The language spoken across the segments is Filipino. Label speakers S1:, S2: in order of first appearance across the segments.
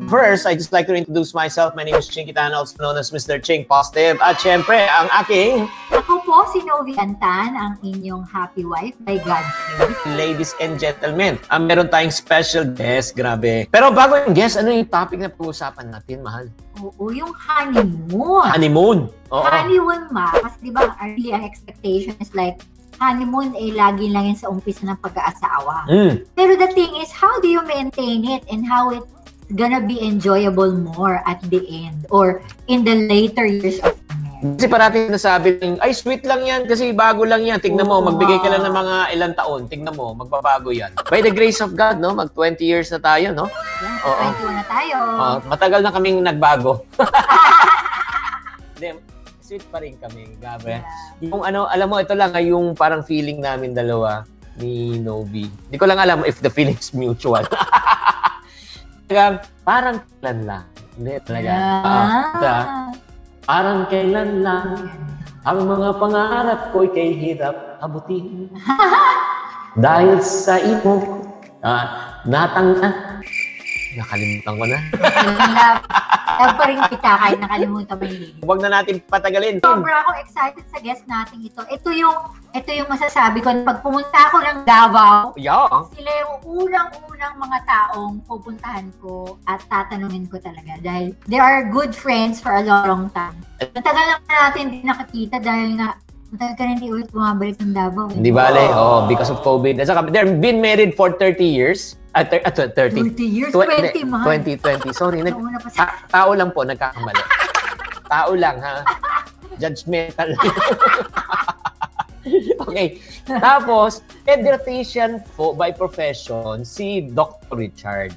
S1: First, I just like to introduce myself. My name is Ching Kitana, also known as Mr. Ching Positive. At syempre, ang aking...
S2: Ako po si Novi Antan, ang inyong happy wife by God's grace.
S1: Ladies and gentlemen, meron tayong special guest. Grabe. Pero bago yung guest, ano yung topic na pag-uusapan natin, mahal?
S2: Oo, yung honeymoon.
S1: Honeymoon? Oo.
S2: Honeymoon, ma. Kasi di ba, really, ang expectation is like, honeymoon eh lagi lang yan sa umpisa ng pag-aasawa. Pero the thing is, how do you maintain it and how it's gonna be enjoyable more at the end or in the later years of marriage?
S1: Kasi parating nasabi lang, ay sweet lang yan kasi bago lang yan. Tignan mo, magbigay ka lang ng mga ilang taon. Tignan mo, magbabago yan. By the grace of God, no? Mag 20 years na tayo, no?
S2: Yeah, 21 na tayo.
S1: Matagal na kaming nagbago. Sweet pa rin kami, gabi. Yeah. Yung alam mo, ito lang ay yung parang feeling namin dalawa ni Novi. Hindi ko lang alam if the feeling's mutual. Parang kailan lang. Hindi talaga. Parang kailan lang ang mga pangarap ko'y kay hirap abutin. Dahil sa imo, nakalimutan ko na.
S2: Love pa rin kita kahit nakalimutan mo yun.
S1: Huwag na natin patagalin.
S2: Sobra akong excited sa guest natin ito. Ito yung masasabi ko. Pag pumunta ako ng Davao, sila yung unang mga taong pupuntahan ko at tatanungin ko talaga. Dahil they are good friends for a long time. Matagal lang natin hindi nakakita dahil nga matagal ka rin hindi ulit bumabalik ng Davao.
S1: Hindi bale, because of COVID. They've been married for 30 years. 30
S2: years? 20, man.
S1: 20. Sorry. Tao lang po, nagkakamali. Tao lang, ha? Judgmental. Okay. Tapos, pediatrician po by profession, si Dr. Richard.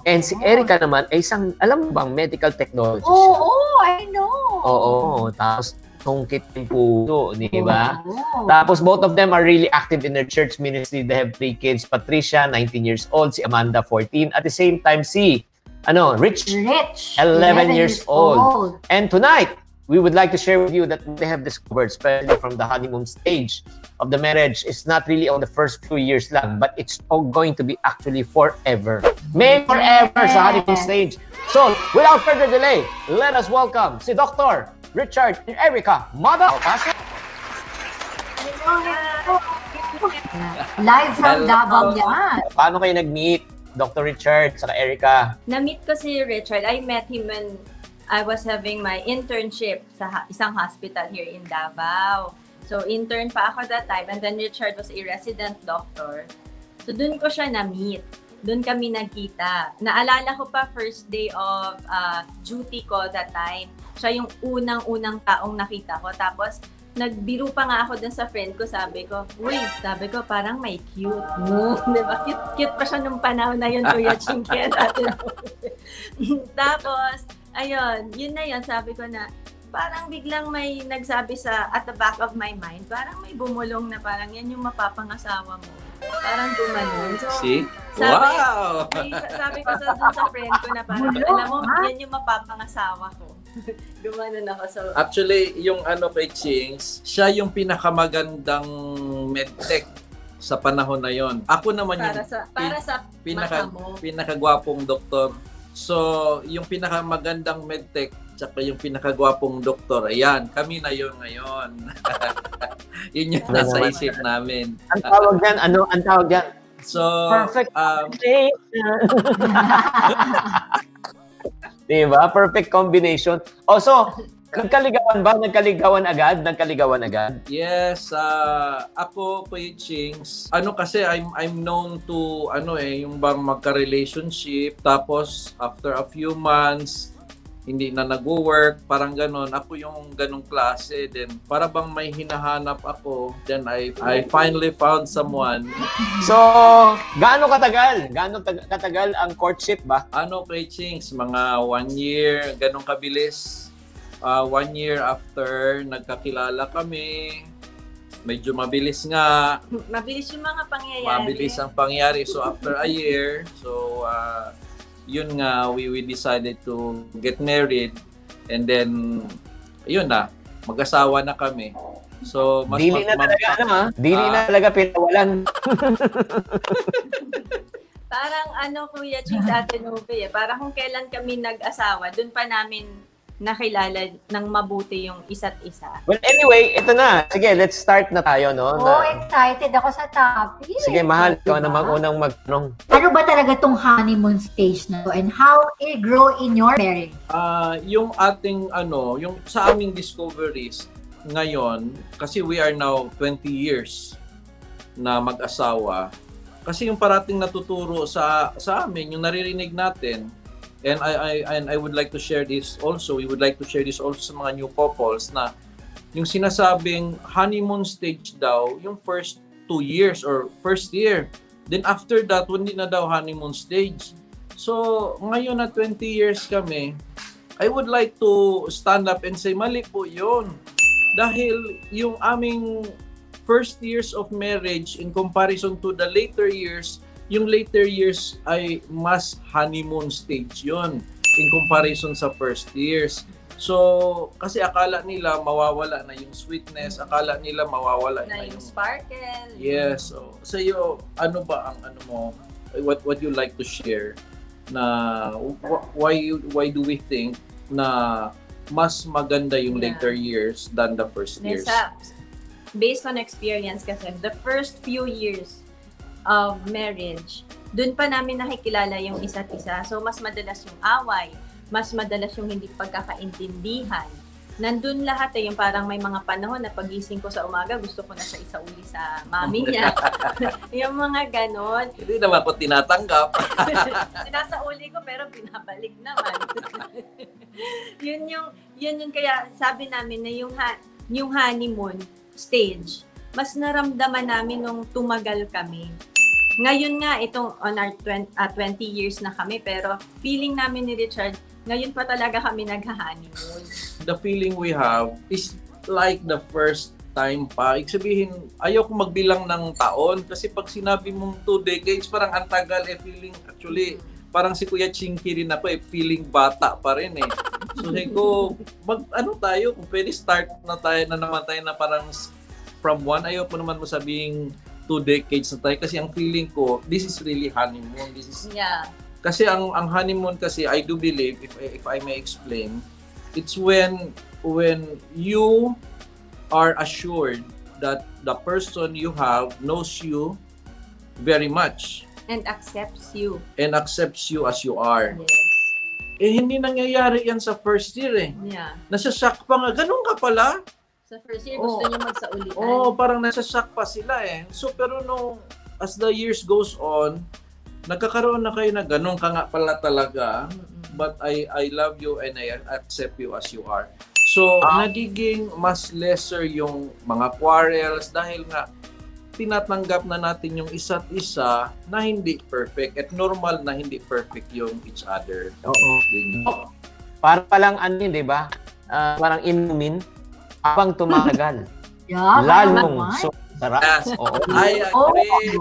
S1: And si Erica naman ay isang, alam mo bang, medical technologist.
S2: Oo, I know.
S1: Oo. Tapos, tungkit ng puso, di ba? Tapos, both of them are really active in their church ministry. They have 3 kids. Patricia, 19 years old. Si Amanda, 14. At the same time, si, Rich, 11 years old. And tonight, we would like to share with you that they have discovered, especially from the honeymoon stage of the marriage, is not really on the first few years lang, but it's all going to be actually forever. May forever sa honeymoon stage. So, without further delay, let us welcome si Dr. Richard and Erica, mother.
S2: Live from Davao yan.
S1: Paano kayo nag-meet, Dr. Richard saka Erica?
S3: Na-meet ko si Richard. I met him when I was having my internship sa isang hospital here in Davao. So, intern pa ako that time. And then Richard was a resident doctor. So, dun ko siya na-meet. Doon kami nagkita. Naalala ko pa first day of duty ko that time. Siya yung unang-unang taong nakita ko. Tapos, nagbiro pa nga ako dun sa friend ko. Sabi ko, parang may cute. No? Diba? Cute pa siya nung panahon na yun, Kuya Chinky. Tapos, ayun, yun na yun. Sabi ko na, parang biglang may nagsabi at the back of my mind, parang may bumulong na parang yan yung mapapangasawa mo. Parang gumanon. So, sabi ko dun sa friend ko na parang, alam mo, yan yung mapapangasawa ko. Gumanon ako. So,
S4: actually, yung kay Chings, siya yung pinakamagandang medtech sa panahon na yon. Ako naman
S3: para sa
S4: pinakagwapong doktor. So, yung pinakamagandang medtech tsaka yung pinakagwapong doktor, ayan, kami na yun ngayon. Yun yung nasa isip namin.
S1: Ang tawag yan, ang tawag yan?
S4: So,
S1: perfect. Diba? Perfect combination. Also, nagkaligawan ba? Nagkaligawan agad?
S4: Yes, ako Kuya Chings. Kasi I'm known to yung bang magka-relationship tapos after a few months hindi na nag-work, parang ganon. Ako yung ganong klase. Then, para bang may hinahanap ako. Then, I finally found someone.
S1: So, gaano katagal? Gaano katagal ang courtship ba?
S4: Kay Chings, mga 1 year, ganong kabilis. 1 year after nagkakilala kami, medyo mabilis nga.
S3: Mabilis yung mga pangyayari.
S4: Mabilis ang pangyayari. So, after a year, yun nga, we decided to get married and then yun na, mag-asawa na kami. So,
S1: Dili na talaga pinawalan.
S3: Parang Kuya Ching sa Ate Nove, parang kung kailan kami nag-asawa, dun pa namin nakilala ng mabuti yung isa't isa.
S1: Well, anyway, ito na. Sige, let's start na tayo, no?
S2: Excited ako sa topic.
S1: Sige, mahal, ikaw namang unang magtanong.
S2: Ano ba talaga tong honeymoon stage na to and how it grow in your marriage?
S4: Yung ating yung sa aming discoveries ngayon, kasi we are now 20 years na mag-asawa. Kasi yung parating natuturo sa amin, yung naririnig natin, and I would like to share this also, we would like to share this also sa mga new couples na yung sinasabing honeymoon stage daw, yung first 2 years or first year. Then after that, hindi na daw honeymoon stage. So, ngayon na 20 years kami, I would like to stand up and say, mali po yun. Dahil yung aming first years of marriage in comparison to the later years, yung later years ay mas honeymoon stage yon in comparison sa first years. So, kasi akala nila mawawala na yung sweetness, akala nila mawawala na yung
S3: sparkle.
S4: Yes. So, sa iyo, ano ba ang mo, what you like to share na why do we think na mas maganda yung later years than the first years?
S3: Based on experience kasi, the first few years of marriage, dun pa namin nakikilala yung isa't isa. So, mas madalas yung away, mas madalas yung hindi pagkakaintindihan. Nandun lahat yung parang may mga panahon na pagising ko sa umaga, gusto ko na siya isauli sa mami niya. Yung mga ganon.
S4: Hindi naman po tinatanggap.
S3: Sinasauli ko pero binabalik naman. yun yung kaya sabi namin na yung honeymoon stage, mas naramdaman namin nung tumagal kami. Ngayon nga, itong on our 20 years na kami, pero feeling namin ni Richard, ngayon pa talaga kami nagha-honeymoon.
S4: The feeling we have is like the first time pa. Ibig sabihin, ayaw ko magbilang ng taon kasi pag sinabi mong 2 decades, parang antagal feeling actually, parang si Kuya Chinky rin ako feeling bata pa rin So ko, tayo, kung pwede start na naman tayo na parang from 1, ayaw po naman mo sabing 2 decades na tayo kasi ang feeling ko, this is really honeymoon. This is Kasi ang honeymoon kasi, I do believe, if I may explain, it's when you are assured that the person you have knows you very much.
S3: And accepts you.
S4: And accepts you as you are.
S3: Yes.
S4: Hindi nangyayari yan sa first year
S3: Yeah.
S4: Nasa-shock pa nga. Ganun ka pala?
S3: Sa first year, gusto niyo magsaulian.
S4: Parang nasa-shock pa sila So, pero as the years goes on, nagkakaroon na kayo na ganun ka nga pala talaga. But I love you and I accept you as you are. So, nagiging mas lesser yung mga quarrels dahil nga tinatanggap na natin yung isa't isa na hindi perfect at normal na hindi perfect yung each other.
S1: Oo. Para palang di ba? Parang inumin habang tumatagal. Lalong sarap.
S4: I agree.